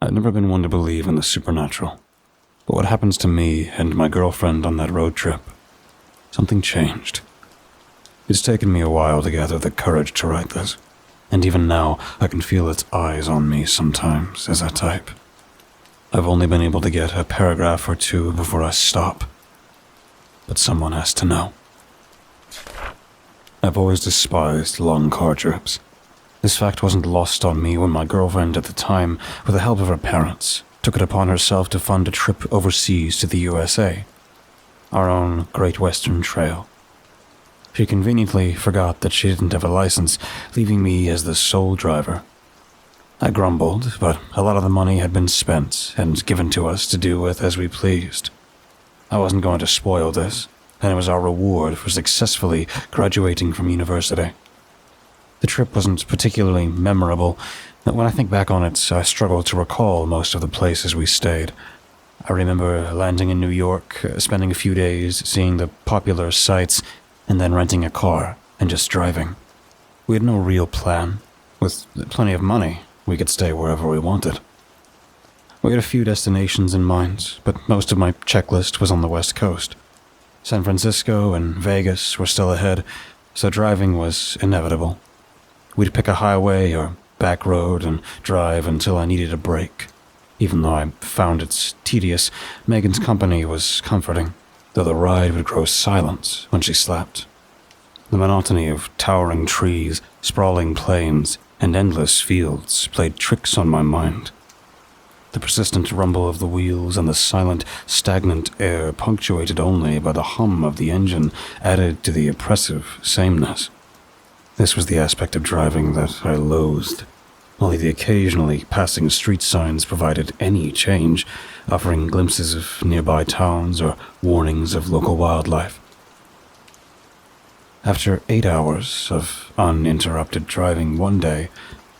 I'd never been one to believe in the supernatural. But what happens to me and my girlfriend on that road trip? Something changed. It's taken me a while to gather the courage to write this, and even now I can feel its eyes on me sometimes as I type. I've only been able to get a paragraph or two before I stop. But someone has to know. I've always despised long car trips. This fact wasn't lost on me when my girlfriend at the time, with the help of her parents, took it upon herself to fund a trip overseas to the USA, our own Great Western Trail. She conveniently forgot that she didn't have a license, leaving me as the sole driver. I grumbled, but a lot of the money had been spent and given to us to do with as we pleased. I wasn't going to spoil this, and it was our reward for successfully graduating from university. The trip wasn't particularly memorable. When I think back on it, I struggle to recall most of the places we stayed. I remember landing in New York, spending a few days seeing the popular sights, and then renting a car and just driving. We had no real plan. With plenty of money, we could stay wherever we wanted. We had a few destinations in mind, but most of my checklist was on the West Coast. San Francisco and Vegas were still ahead, so driving was inevitable. We'd pick a highway or back road and drive until I needed a break. Even though I found it tedious, Megan's company was comforting, though the ride would grow silent when she slept. The monotony of towering trees, sprawling plains, and endless fields played tricks on my mind. The persistent rumble of the wheels and the silent, stagnant air, punctuated only by the hum of the engine, added to the oppressive sameness. This was the aspect of driving that I loathed. Only the occasionally passing street signs provided any change, offering glimpses of nearby towns or warnings of local wildlife. After 8 hours of uninterrupted driving one day,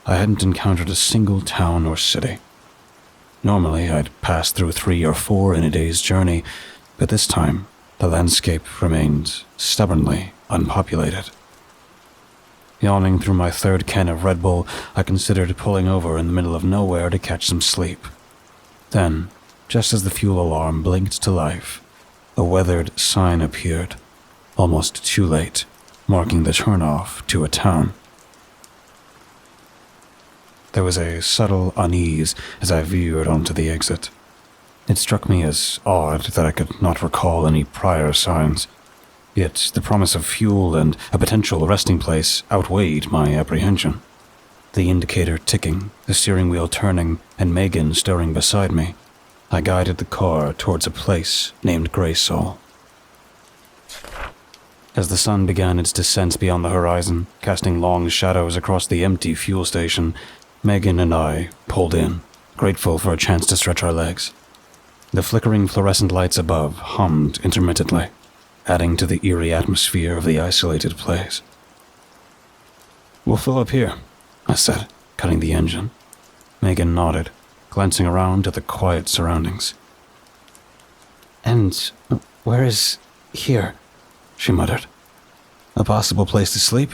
I hadn't encountered a single town or city. Normally, I'd pass through 3 or 4 in a day's journey, but this time, the landscape remained stubbornly unpopulated. Yawning through my 3rd can of Red Bull, I considered pulling over in the middle of nowhere to catch some sleep. Then, just as the fuel alarm blinked to life, a weathered sign appeared, almost too late, marking the turnoff to a town. There was a subtle unease as I veered onto the exit. It struck me as odd that I could not recall any prior signs. Yet the promise of fuel and a potential resting place outweighed my apprehension. The indicator ticking, the steering wheel turning, and Megan stirring beside me, I guided the car towards a place named Graysall. As the sun began its descent beyond the horizon, casting long shadows across the empty fuel station, Megan and I pulled in, grateful for a chance to stretch our legs. The flickering fluorescent lights above hummed intermittently, adding to the eerie atmosphere of the isolated place. "We'll fill up here," I said, cutting the engine. Megan nodded, glancing around at the quiet surroundings. "And where is here?" she muttered. "A possible place to sleep?"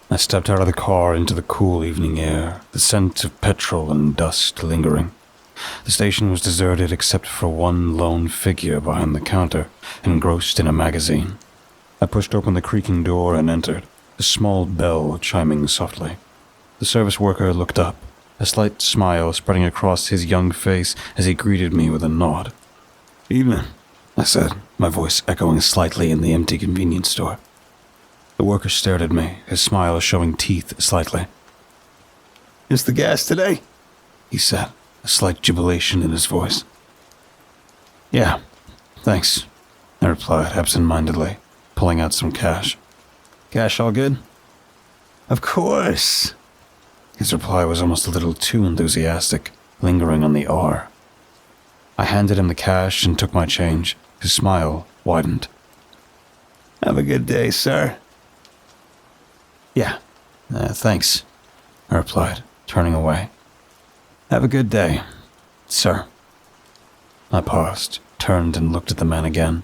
I stepped out of the car into the cool evening air, the scent of petrol and dust lingering. The station was deserted except for one lone figure behind the counter, engrossed in a magazine. I pushed open the creaking door and entered, a small bell chiming softly. The service worker looked up, a slight smile spreading across his young face as he greeted me with a nod. "Evening," I said, my voice echoing slightly in the empty convenience store. The worker stared at me, his smile showing teeth slightly. "Is the gas today?" he said, a slight jubilation in his voice. "Yeah, thanks," I replied absent-mindedly, pulling out some cash. "Cash all good?" "Of course." His reply was almost a little too enthusiastic, lingering on the R. I handed him the cash and took my change. His smile widened. "Have a good day, sir." "Yeah, thanks," I replied, turning away. "Have a good day, sir." I paused, turned and looked at the man again.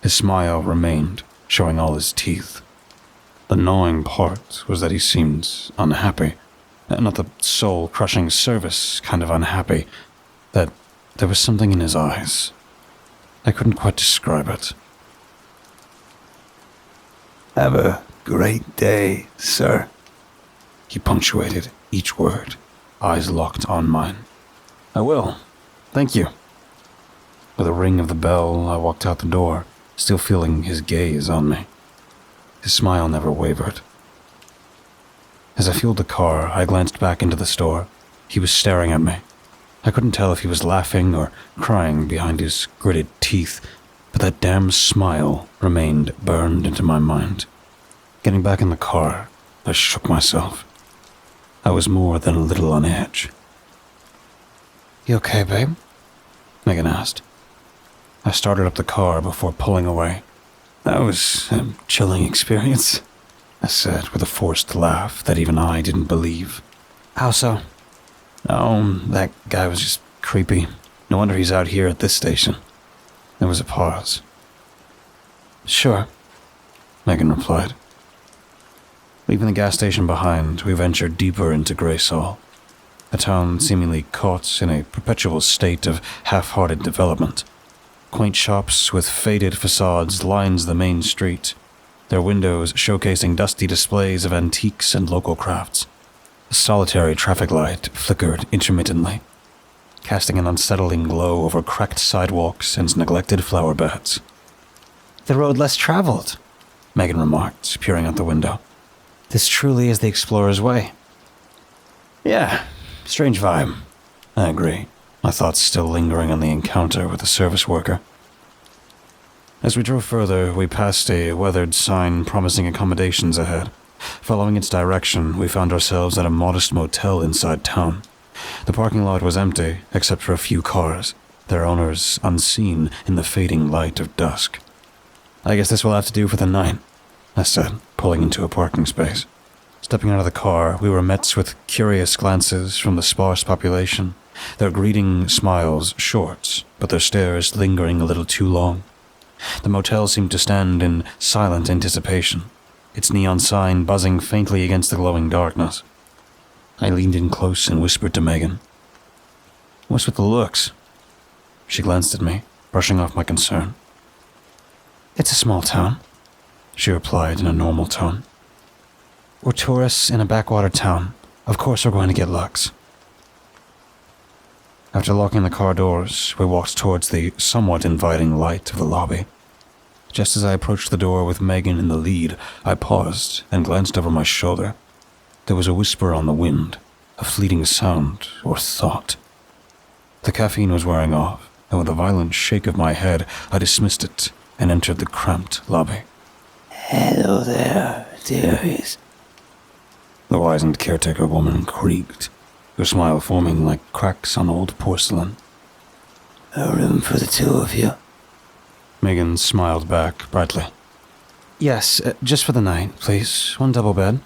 His smile remained, showing all his teeth. The gnawing part was that he seemed unhappy. Not the soul-crushing service kind of unhappy, that there was something in his eyes. I couldn't quite describe it. Have a great day, sir. He punctuated each word, eyes locked on mine. I will. Thank you. With a ring of the bell, I walked out the door, still feeling his gaze on me. His smile never wavered. As I fueled the car, I glanced back into the store. He was staring at me. I couldn't tell if he was laughing or crying behind his gritted teeth, but that damn smile remained burned into my mind. Getting back in the car, I shook myself. I was more than a little on edge. You okay, babe? Megan asked. I started up the car before pulling away. That was a chilling experience, I said with a forced laugh that even I didn't believe. How so? Oh, that guy was just creepy. No wonder he's out here at this station. There was a pause. Sure, Megan replied. Leaving the gas station behind, we ventured deeper into Graysall, a town seemingly caught in a perpetual state of half-hearted development. Quaint shops with faded facades lines the main street, their windows showcasing dusty displays of antiques and local crafts. A solitary traffic light flickered intermittently, casting an unsettling glow over cracked sidewalks and neglected flower beds. The road less traveled, Megan remarked, peering out the window. This truly is the explorer's way. Yeah, strange vibe. I agree, my thoughts still lingering on the encounter with the service worker. As we drove further, we passed a weathered sign promising accommodations ahead. Following its direction, we found ourselves at a modest motel inside town. The parking lot was empty, except for a few cars, their owners unseen in the fading light of dusk. I guess this will have to do for the night, I said, pulling into a parking space. Stepping out of the car, we were met with curious glances from the sparse population, their greeting smiles short, but their stares lingering a little too long. The motel seemed to stand in silent anticipation, its neon sign buzzing faintly against the glowing darkness. I leaned in close and whispered to Megan. What's with the looks? She glanced at me, brushing off my concern. It's a small town, she replied in a normal tone. We're tourists in a backwater town. Of course we're going to get looks. After locking the car doors, we walked towards the somewhat inviting light of the lobby. Just as I approached the door with Megan in the lead, I paused and glanced over my shoulder. There was a whisper on the wind, a fleeting sound or thought. The caffeine was wearing off, and with a violent shake of my head, I dismissed it and entered the cramped lobby. Hello there, dearies. The wizened caretaker woman creaked, her smile forming like cracks on old porcelain. A room for the two of you? Megan smiled back brightly. Yes, just for the night, please. One double bed.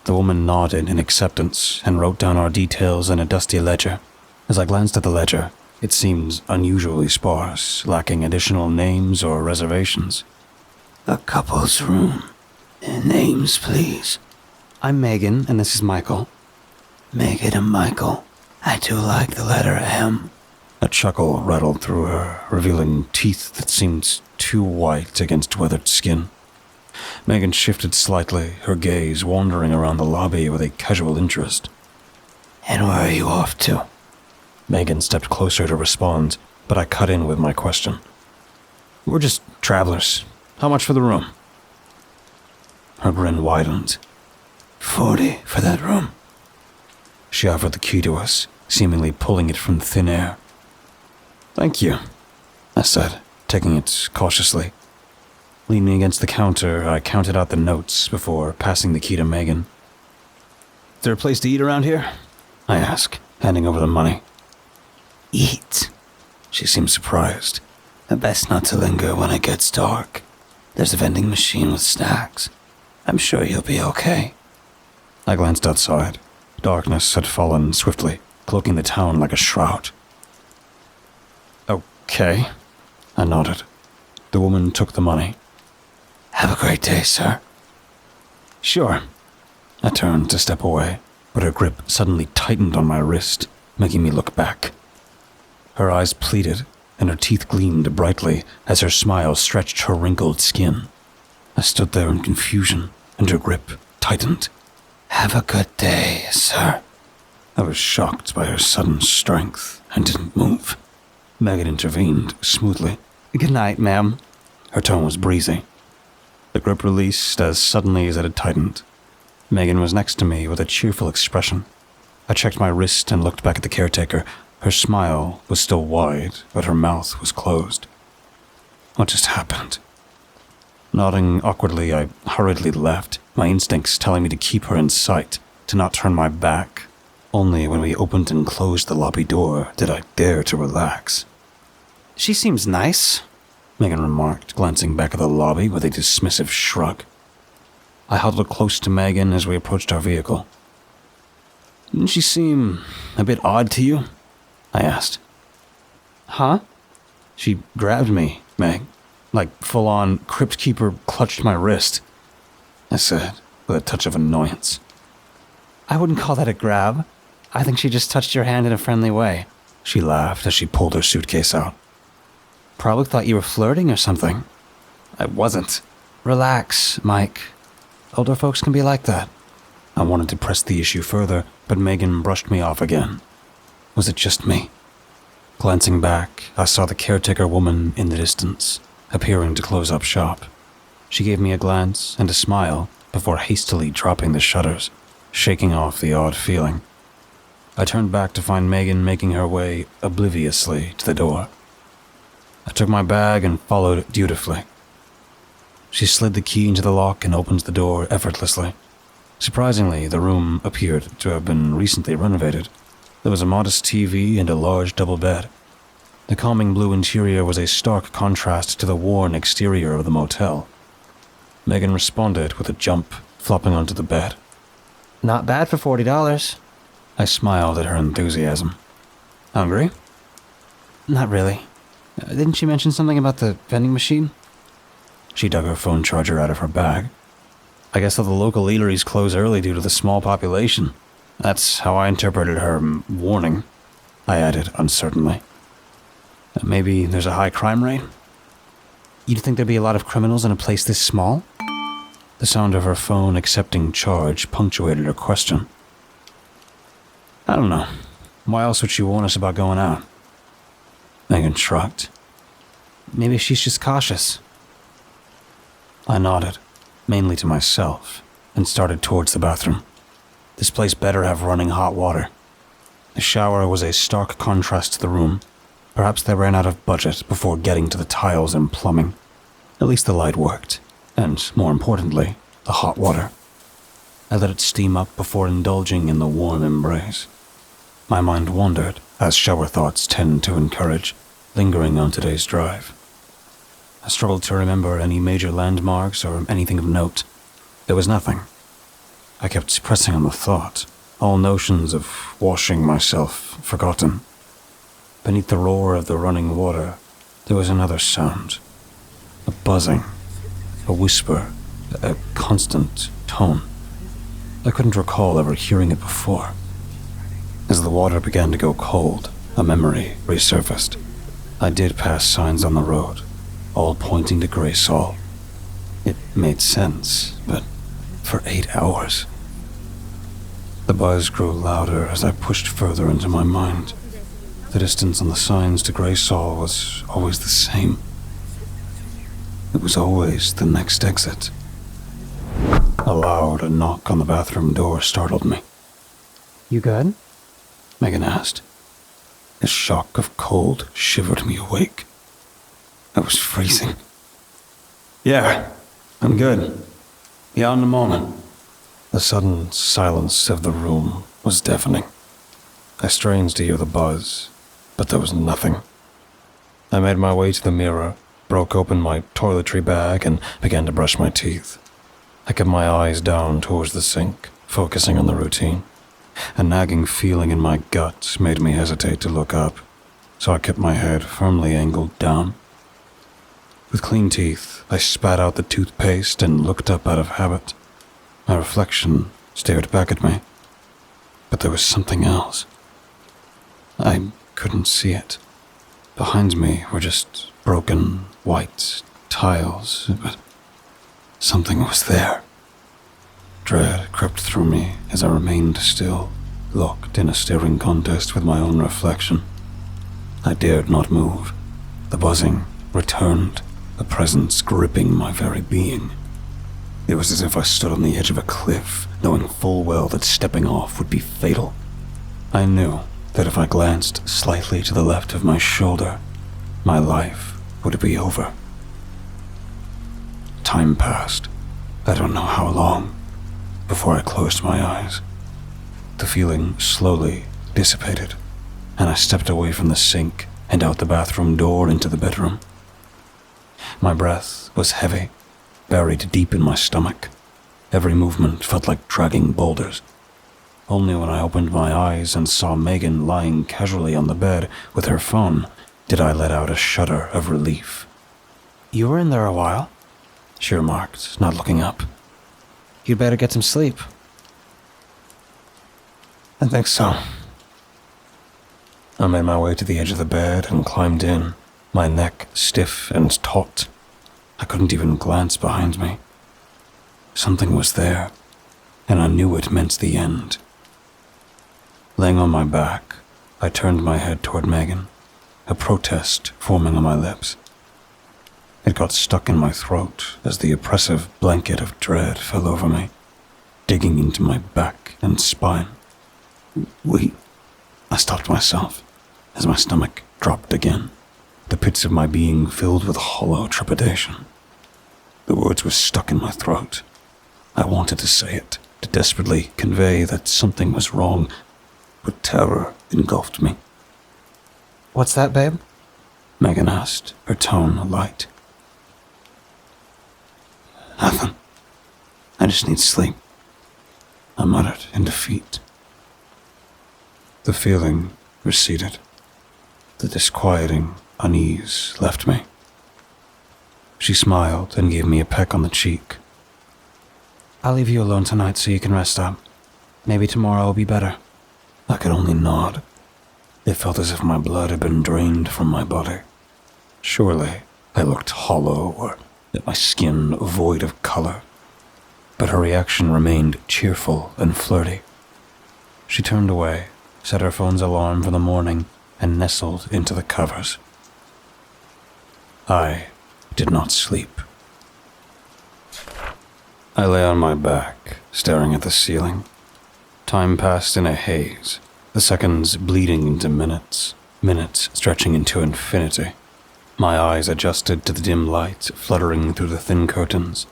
The woman nodded in acceptance and wrote down our details in a dusty ledger. As I glanced at the ledger, it seemed unusually sparse, lacking additional names or reservations. A couple's room. Names, please. I'm Megan, and this is Michael. Megan and Michael. I do like the letter M. A chuckle rattled through her, revealing teeth that seemed too white against weathered skin. Megan shifted slightly, her gaze wandering around the lobby with a casual interest. And where are you off to? Megan stepped closer to respond, but I cut in with my question. We're just travelers. How much for the room? Her grin widened. 40 for that room. She offered the key to us, seemingly pulling it from thin air. Thank you, I said, taking it cautiously. Leaning against the counter, I counted out the notes before passing the key to Megan. Is there a place to eat around here? I asked, handing over the money. Eat? She seemed surprised. Best not to linger when it gets dark. There's a vending machine with snacks. I'm sure you'll be okay. I glanced outside. Darkness had fallen swiftly, cloaking the town like a shroud. Okay, I nodded. The woman took the money. Have a great day, sir. Sure. I turned to step away, but her grip suddenly tightened on my wrist, making me look back. Her eyes pleaded, and her teeth gleamed brightly as her smile stretched her wrinkled skin. I stood there in confusion, and her grip tightened. Have a good day, sir. I was shocked by her sudden strength and didn't move. Megan intervened smoothly. Good night, ma'am. Her tone was breezy. The grip released as suddenly as it had tightened. Megan was next to me with a cheerful expression. I checked my wrist and looked back at the caretaker. Her smile was still wide, but her mouth was closed. What just happened? Nodding awkwardly, I hurriedly left, my instincts telling me to keep her in sight, to not turn my back. Only when we opened and closed the lobby door did I dare to relax. She seems nice, Megan remarked, glancing back at the lobby with a dismissive shrug. I huddled close to Megan as we approached our vehicle. Didn't she seem a bit odd to you? I asked. Huh? She grabbed me, Meg, like full-on crypt keeper clutched my wrist, I said, with a touch of annoyance. I wouldn't call that a grab. I think she just touched your hand in a friendly way. She laughed as she pulled her suitcase out. Probably thought you were flirting or something. I wasn't. Relax, Mike. Older folks can be like that. I wanted to press the issue further, but Megan brushed me off again. Was it just me? Glancing back, I saw the caretaker woman in the distance, appearing to close up shop. She gave me a glance and a smile before hastily dropping the shutters, shaking off the odd feeling. I turned back to find Megan making her way obliviously to the door. I took my bag and followed dutifully. She slid the key into the lock and opened the door effortlessly. Surprisingly, the room appeared to have been recently renovated. There was a modest TV and a large double bed. The calming blue interior was a stark contrast to the worn exterior of the motel. Megan responded with a jump, flopping onto the bed. Not bad for $40. I smiled at her enthusiasm. Hungry? Not really. Didn't she mention something about the vending machine? She dug her phone charger out of her bag. I guess all the local eateries close early due to the small population. That's how I interpreted her warning, I added uncertainly. Maybe there's a high crime rate? You'd think there'd be a lot of criminals in a place this small? The sound of her phone accepting charge punctuated her question. I don't know. Why else would she warn us about going out? Megan shrugged. Maybe she's just cautious. I nodded, mainly to myself, and started towards the bathroom. This place better have running hot water. The shower was a stark contrast to the room. Perhaps they ran out of budget before getting to the tiles and plumbing. At least the light worked, and, more importantly, the hot water. I let it steam up before indulging in the warm embrace. My mind wandered, as shower thoughts tend to encourage, lingering on today's drive. I struggled to remember any major landmarks or anything of note. There was nothing. I kept pressing on the thought, all notions of washing myself forgotten. Beneath the roar of the running water, there was another sound. A buzzing, a whisper, a constant tone. I couldn't recall ever hearing it before. As the water began to go cold, a memory resurfaced. I did pass signs on the road, all pointing to Graysall. It made sense, but for 8 hours. The buzz grew louder as I pushed further into my mind. The distance on the signs to Graysall was always the same. It was always the next exit. A loud knock on the bathroom door startled me. You good? Megan asked. A shock of cold shivered me awake. I was freezing. Yeah, I'm good. Be out in a moment. The sudden silence of the room was deafening. I strained to hear the buzz, but there was nothing. I made my way to the mirror, broke open my toiletry bag, and began to brush my teeth. I kept my eyes down towards the sink, focusing on the routine. A nagging feeling in my gut made me hesitate to look up, so I kept my head firmly angled down. With clean teeth, I spat out the toothpaste and looked up out of habit. My reflection stared back at me, but there was something else. I couldn't see it. Behind me were just broken white tiles, but something was there. Dread crept through me as I remained still, locked in a staring contest with my own reflection. I dared not move. The buzzing returned, a presence gripping my very being. It was as if I stood on the edge of a cliff, knowing full well that stepping off would be fatal. I knew that if I glanced slightly to the left of my shoulder, my life would be over. Time passed, I don't know how long, before I closed my eyes. The feeling slowly dissipated, and I stepped away from the sink and out the bathroom door into the bedroom. My breath was heavy, buried deep in my stomach. Every movement felt like dragging boulders. Only when I opened my eyes and saw Megan lying casually on the bed with her phone did I let out a shudder of relief. "You were in there a while," she remarked, not looking up. "You'd better get some sleep." "I think so." I made my way to the edge of the bed and climbed in, my neck stiff and taut. I couldn't even glance behind me. Something was there, and I knew it meant the end. Laying on my back, I turned my head toward Megan, a protest forming on my lips. It got stuck in my throat as the oppressive blanket of dread fell over me, digging into my back and spine. I stopped myself as my stomach dropped again, the pits of my being filled with hollow trepidation. The words were stuck in my throat. I wanted to say it, to desperately convey that something was wrong, but terror engulfed me. "What's that, babe?" Megan asked, her tone light. "Nothing. I just need sleep," I muttered in defeat. The feeling receded. The disquieting unease left me. She smiled and gave me a peck on the cheek. "I'll leave you alone tonight so you can rest up. Maybe tomorrow will be better." I could only nod. It felt as if my blood had been drained from my body. Surely I looked hollow, or my skin void of color. But her reaction remained cheerful and flirty. She turned away, set her phone's alarm for the morning, and nestled into the covers. I did not sleep. I lay on my back, staring at the ceiling. Time passed in a haze, the seconds bleeding into minutes, minutes stretching into infinity. My eyes adjusted to the dim light fluttering through the thin curtains,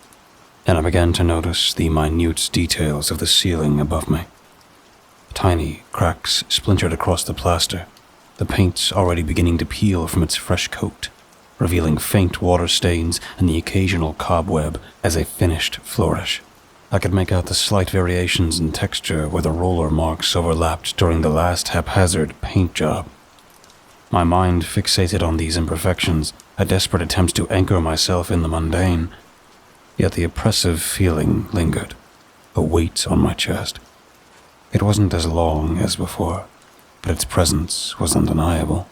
and I began to notice the minute details of the ceiling above me. Tiny cracks splintered across the plaster, the paint already beginning to peel from its fresh coat, revealing faint water stains and the occasional cobweb as a finished flourish. I could make out the slight variations in texture where the roller marks overlapped during the last haphazard paint job. My mind fixated on these imperfections, a desperate attempt to anchor myself in the mundane. Yet the oppressive feeling lingered, a weight on my chest. It wasn't as long as before, but its presence was undeniable.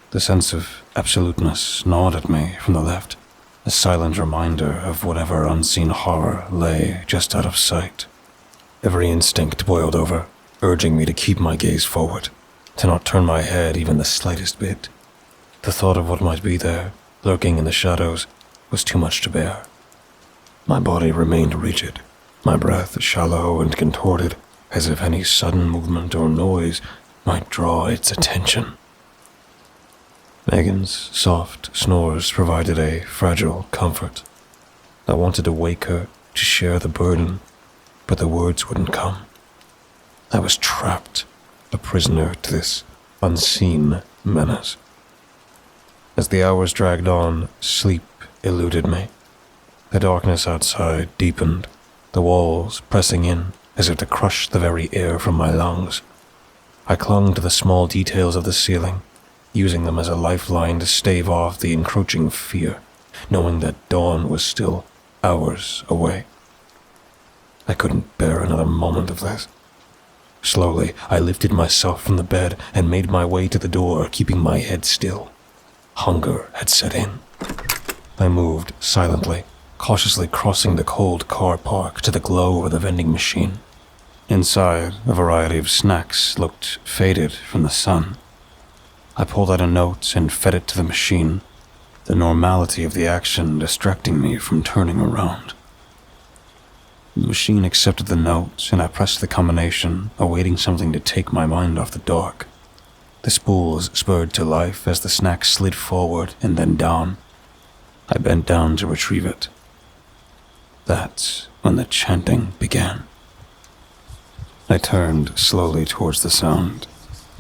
The sense of absoluteness gnawed at me from the left, a silent reminder of whatever unseen horror lay just out of sight. Every instinct boiled over, urging me to keep my gaze forward, to not turn my head even the slightest bit. The thought of what might be there, lurking in the shadows, was too much to bear. My body remained rigid, my breath shallow and contorted, as if any sudden movement or noise might draw its attention. Megan's soft snores provided a fragile comfort. I wanted to wake her, to share the burden, but the words wouldn't come. I was trapped, a prisoner to this unseen menace. As the hours dragged on, sleep eluded me. The darkness outside deepened, the walls pressing in as if to crush the very air from my lungs. I clung to the small details of the ceiling, using them as a lifeline to stave off the encroaching fear, knowing that dawn was still hours away. I couldn't bear another moment of this. Slowly, I lifted myself from the bed and made my way to the door, keeping my head still, Hunger had set in. I moved silently, cautiously crossing the cold car park to the glow of the vending machine. Inside, a variety of snacks looked faded from the sun. I pulled out a note and fed it to the machine, the normality of the action distracting me from turning around. The machine accepted the note, and I pressed the combination, awaiting something to take my mind off the dark. The spools spurred to life as the snack slid forward and then down. I bent down to retrieve it. That's when the chanting began. I turned slowly towards the sound,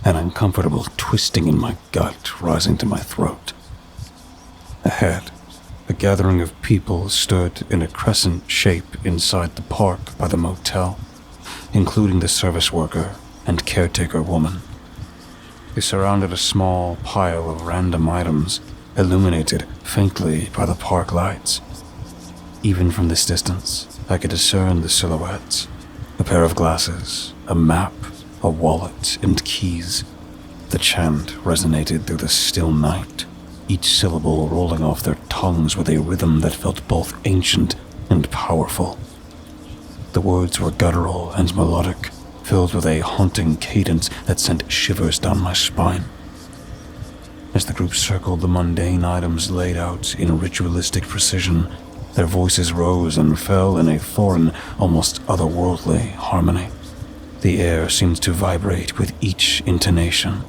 an uncomfortable twisting in my gut rising to my throat. Ahead, a gathering of people stood in a crescent shape inside the park by the motel, including the service worker and caretaker woman. They surrounded a small pile of random items, illuminated faintly by the park lights. Even from this distance, I could discern the silhouettes. A pair of glasses, a map, a wallet, and keys. The chant resonated through the still night, each syllable rolling off their tongues with a rhythm that felt both ancient and powerful. The words were guttural and melodic, filled with a haunting cadence that sent shivers down my spine. As the group circled the mundane items laid out in ritualistic precision, their voices rose and fell in a foreign, almost otherworldly harmony. The air seemed to vibrate with each intonation,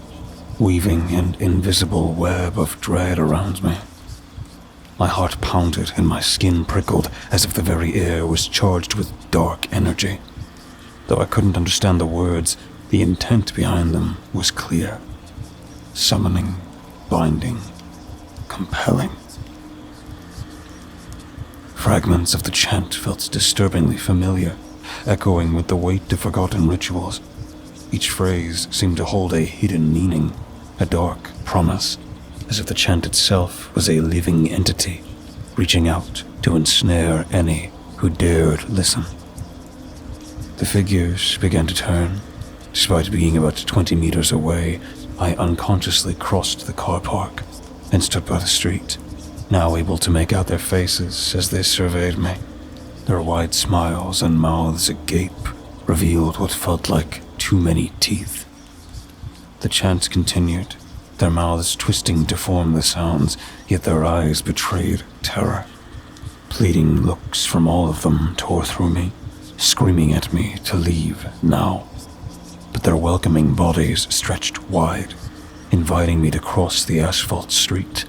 weaving an invisible web of dread around me. My heart pounded and my skin prickled as if the very air was charged with dark energy. Though I couldn't understand the words, the intent behind them was clear. Summoning, binding, compelling. Fragments of the chant felt disturbingly familiar, echoing with the weight of forgotten rituals. Each phrase seemed to hold a hidden meaning, a dark promise, as if the chant itself was a living entity, reaching out to ensnare any who dared listen. The figures began to turn. Despite being about 20 meters away, I unconsciously crossed the car park and stood by the street, now able to make out their faces as they surveyed me. Their wide smiles and mouths agape revealed what felt like too many teeth. The chant continued, their mouths twisting to form the sounds, yet their eyes betrayed terror. Pleading looks from all of them tore through me, screaming at me to leave now. But their welcoming bodies stretched wide, inviting me to cross the asphalt street.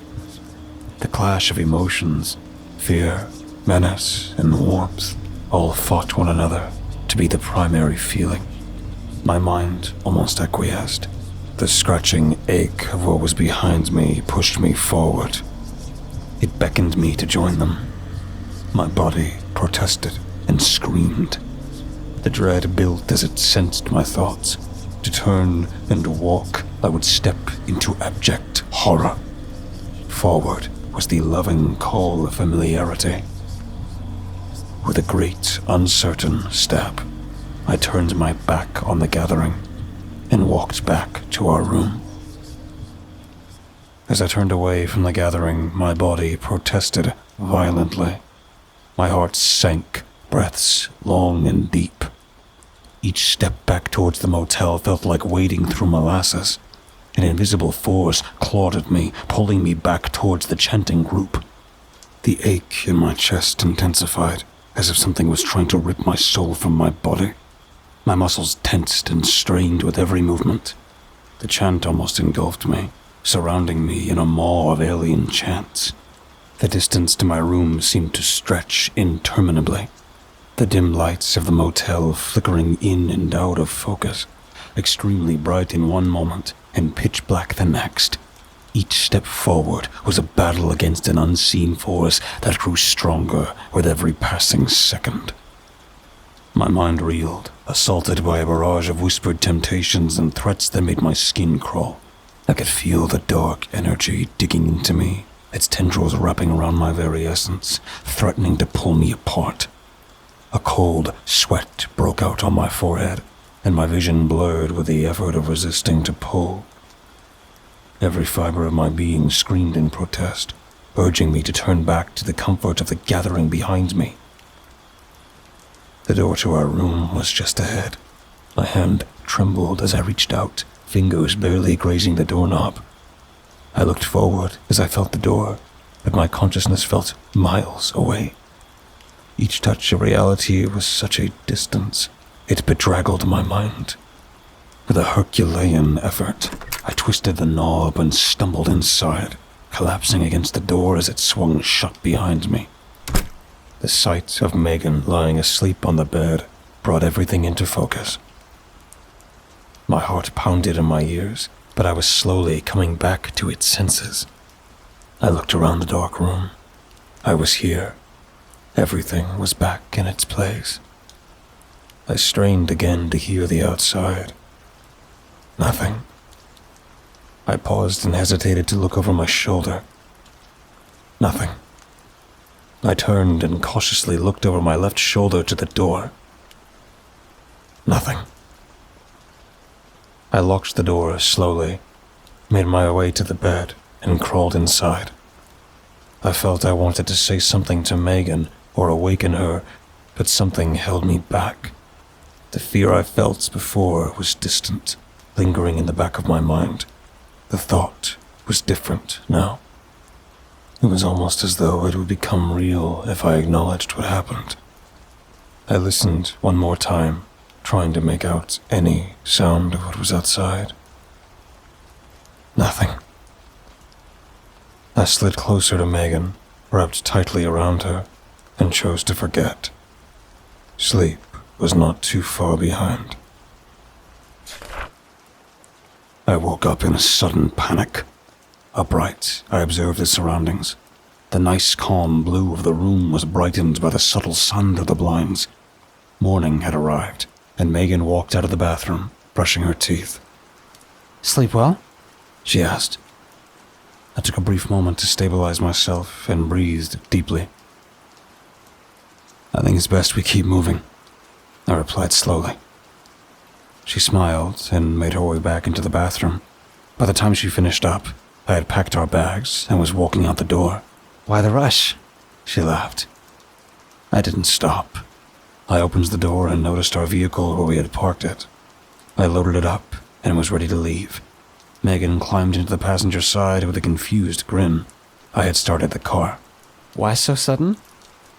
The clash of emotions, fear, menace, and warmth, all fought one another to be the primary feeling. My mind almost acquiesced. The scratching ache of what was behind me pushed me forward. It beckoned me to join them. My body protested and screamed. The dread built as it sensed my thoughts. To turn and walk, I would step into abject horror. Forward was the loving call of familiarity. With a great, uncertain step, I turned my back on the gathering and walked back to our room. As I turned away from the gathering, my body protested violently. My heart sank, breaths long and deep. Each step back towards the motel felt like wading through molasses. An invisible force clawed at me, pulling me back towards the chanting group. The ache in my chest intensified, as if something was trying to rip my soul from my body. My muscles tensed and strained with every movement. The chant almost engulfed me, surrounding me in a maw of alien chants. The distance to my room seemed to stretch interminably. The dim lights of the motel flickering in and out of focus, extremely bright in one moment and pitch black the next. Each step forward was a battle against an unseen force that grew stronger with every passing second. My mind reeled, assaulted by a barrage of whispered temptations and threats that made my skin crawl. I could feel the dark energy digging into me, its tendrils wrapping around my very essence, threatening to pull me apart. A cold sweat broke out on my forehead, and my vision blurred with the effort of resisting to pull. Every fiber of my being screamed in protest, urging me to turn back to the comfort of the gathering behind me. The door to our room was just ahead. My hand trembled as I reached out, fingers barely grazing the doorknob. I looked forward as I felt the door, but my consciousness felt miles away. Each touch of reality was such a distance, it bedraggled my mind. With a Herculean effort, I twisted the knob and stumbled inside, collapsing against the door as it swung shut behind me. The sight of Megan lying asleep on the bed brought everything into focus. My heart pounded in my ears, but I was slowly coming back to its senses. I looked around the dark room. I was here. Everything was back in its place. I strained again to hear the outside. Nothing. I paused and hesitated to look over my shoulder. Nothing. I turned and cautiously looked over my left shoulder to the door. Nothing. I locked the door slowly, made my way to the bed, and crawled inside. I felt I wanted to say something to Megan or awaken her, but something held me back. The fear I felt before was distant, lingering in the back of my mind. The thought was different now. It was almost as though it would become real if I acknowledged what happened. I listened one more time, trying to make out any sound of what was outside. Nothing. I slid closer to Megan, wrapped tightly around her, and chose to forget. Sleep was not too far behind. I woke up in a sudden panic. Upright, I observed the surroundings. The nice calm blue of the room was brightened by the subtle sun through the blinds. Morning had arrived, and Megan walked out of the bathroom, brushing her teeth. "Sleep well?" she asked. I took a brief moment to stabilize myself and breathed deeply. "I think it's best we keep moving," I replied slowly. She smiled and made her way back into the bathroom. By the time she finished up, I had packed our bags and was walking out the door. "Why the rush?" she laughed. I didn't stop. I opened the door and noticed our vehicle where we had parked it. I loaded it up and was ready to leave. Megan climbed into the passenger side with a confused grin. I had started the car. "Why so sudden?"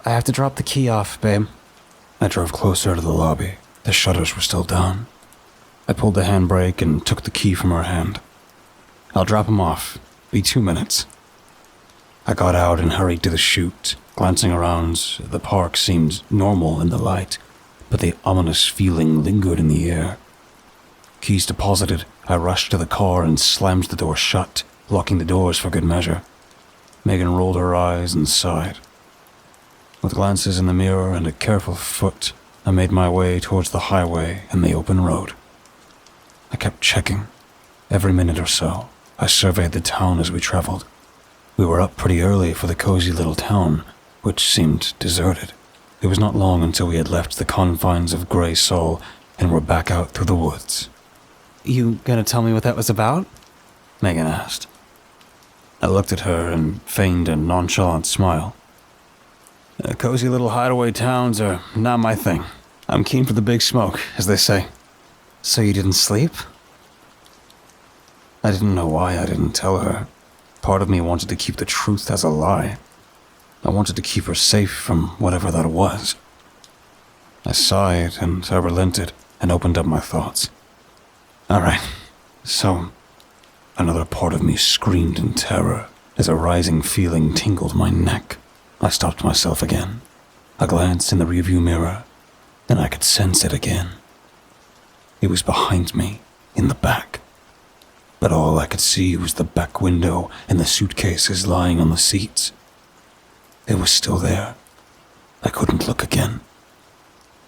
"I have to drop the key off, babe." I drove closer to the lobby. The shutters were still down. I pulled the handbrake and took the key from her hand. "I'll drop him off. Be 2 minutes." I got out and hurried to the chute. Glancing around, the park seemed normal in the light, but the ominous feeling lingered in the air. Keys deposited, I rushed to the car and slammed the door shut, locking the doors for good measure. Megan rolled her eyes and sighed. With glances in the mirror and a careful foot, I made my way towards the highway and the open road. I kept checking. Every minute or so, I surveyed the town as we traveled. We were up pretty early for the cozy little town, which seemed deserted. It was not long until we had left the confines of Grey Soul and were back out through the woods. "You gonna tell me what that was about?" Megan asked. I looked at her and feigned a nonchalant smile. Cozy little hideaway towns are not my thing. I'm keen for the big smoke, as they say. "So you didn't sleep?" I didn't know why I didn't tell her. Part of me wanted to keep the truth as a lie. I wanted to keep her safe from whatever that was. I sighed and I relented and opened up my thoughts. "All right, so..." Another part of me screamed in terror as a rising feeling tingled my neck. I stopped myself again. A glance in the rearview mirror, and I could sense it again. It was behind me, in the back. But all I could see was the back window and the suitcases lying on the seats. It was still there. I couldn't look again.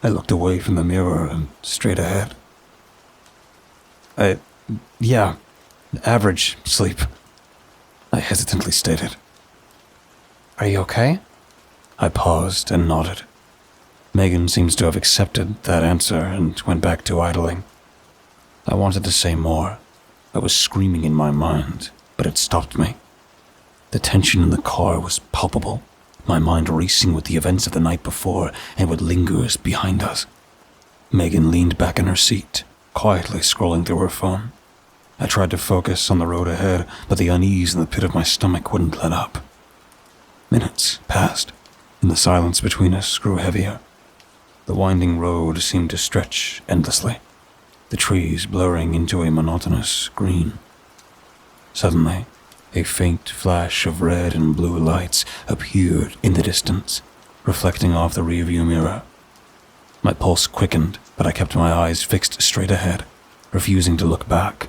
I looked away from the mirror and straight ahead. Yeah, average sleep," I hesitantly stated. "Are you okay?" I paused and nodded. Megan seems to have accepted that answer and went back to idling. I wanted to say more. I was screaming in my mind, but it stopped me. The tension in the car was palpable, my mind racing with the events of the night before and what lingers behind us. Megan leaned back in her seat, quietly scrolling through her phone. I tried to focus on the road ahead, but the unease in the pit of my stomach wouldn't let up. Minutes passed, and the silence between us grew heavier. The winding road seemed to stretch endlessly, the trees blurring into a monotonous green. Suddenly, a faint flash of red and blue lights appeared in the distance, reflecting off the rearview mirror. My pulse quickened, but I kept my eyes fixed straight ahead, refusing to look back.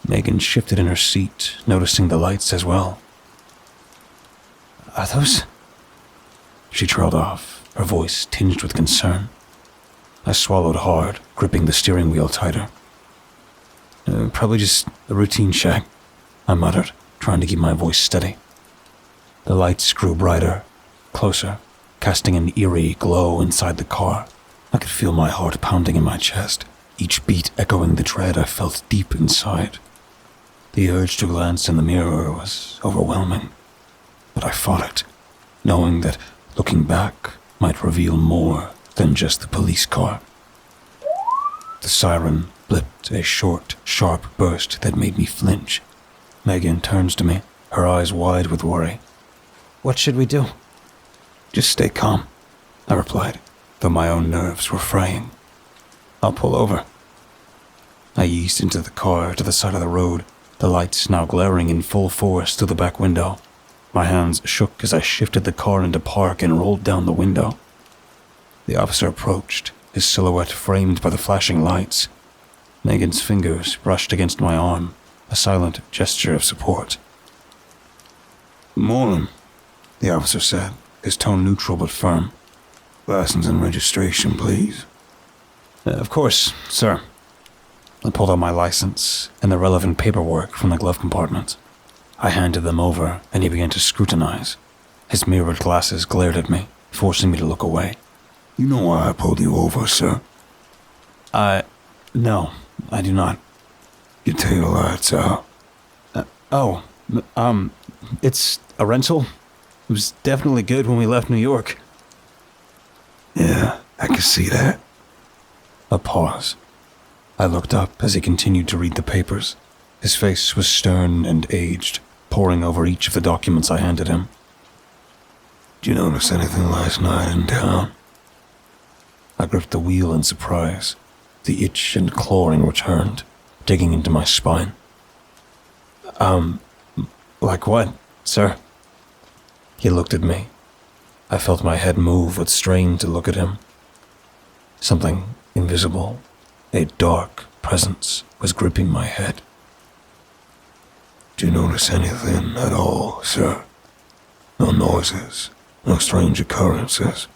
Megan shifted in her seat, noticing the lights as well. "Are those?" She trailed off, her voice tinged with concern. I swallowed hard, gripping the steering wheel tighter. Probably just a routine check," I muttered, trying to keep my voice steady. The lights grew brighter, closer, casting an eerie glow inside the car. I could feel my heart pounding in my chest, each beat echoing the dread I felt deep inside. The urge to glance in the mirror was overwhelming, but I fought it, knowing that looking back might reveal more than just the police car. The siren blipped a short, sharp burst that made me flinch. Megan turns to me, her eyes wide with worry. "What should we do?" "Just stay calm," I replied, though my own nerves were fraying. "I'll pull over." I eased into the car to the side of the road, the lights now glaring in full force through the back window. My hands shook as I shifted the car into park and rolled down the window. The officer approached, his silhouette framed by the flashing lights. Megan's fingers brushed against my arm, a silent gesture of support. "Morning," the officer said, his tone neutral but firm. "License and registration, please." Of course, sir." I pulled out my license and the relevant paperwork from the glove compartment. I handed them over, and he began to scrutinize. His mirrored glasses glared at me, forcing me to look away. "You know why I pulled you over, sir?" No, I do not." "Your tail lights out." It's a rental? It was definitely good when we left New York." "Yeah, I can see that." A pause. I looked up as he continued to read the papers. His face was stern and aged, poring over each of the documents I handed him. "Did you notice anything last night in town?" I gripped the wheel in surprise. The itch and clawing returned, digging into my spine. Like what, sir?" He looked at me. I felt my head move but strained to look at him. Something invisible, a dark presence, was gripping my head. "Do you notice anything at all, sir? No noises, no strange occurrences?"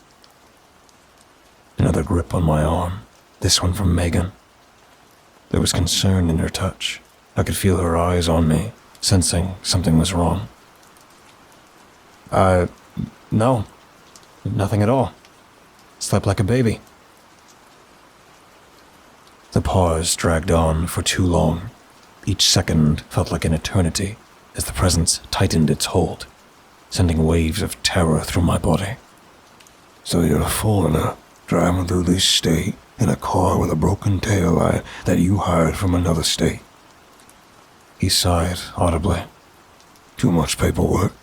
Another grip on my arm, this one from Megan. There was concern in her touch. I could feel her eyes on me, sensing something was wrong. No, nothing at all. Slept like a baby." The pause dragged on for too long. Each second felt like an eternity as the presence tightened its hold, sending waves of terror through my body. "So you're a foreigner, driving through this state in a car with a broken taillight that you hired from another state?" He sighed audibly. "Too much paperwork?"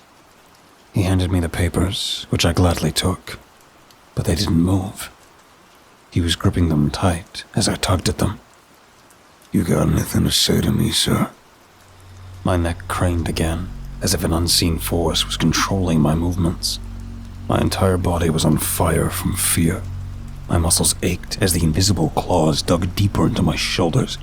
He handed me the papers, which I gladly took, but they didn't move. He was gripping them tight as I tugged at them. "You got anything to say to me, sir?" My neck craned again, as if an unseen force was controlling my movements. My entire body was on fire from fear. My muscles ached as the invisible claws dug deeper into my shoulders.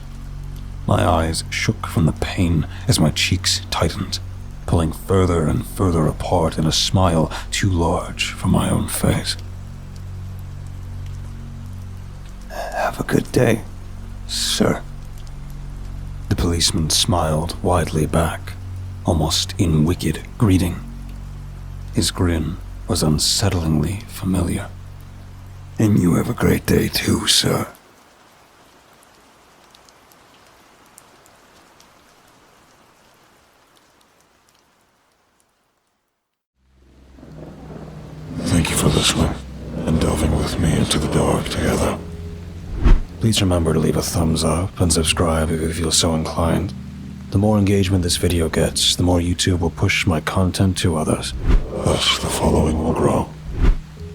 My eyes shook from the pain as my cheeks tightened, pulling further and further apart in a smile too large for my own face. "Have a good day, sir." The policeman smiled widely back, almost in wicked greeting. His grin was unsettlingly familiar. "And you have a great day too, sir." listening and delving with me into the dark together. Please remember to leave a thumbs up and subscribe if you feel so inclined. The more engagement this video gets, the more YouTube will push my content to others. Thus, the following will grow.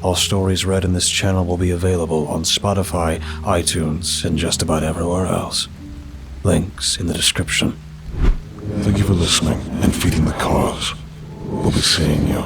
All stories read in this channel will be available on Spotify, iTunes, and just about everywhere else. Links in the description. Thank you for listening and feeding the cause. We'll be seeing you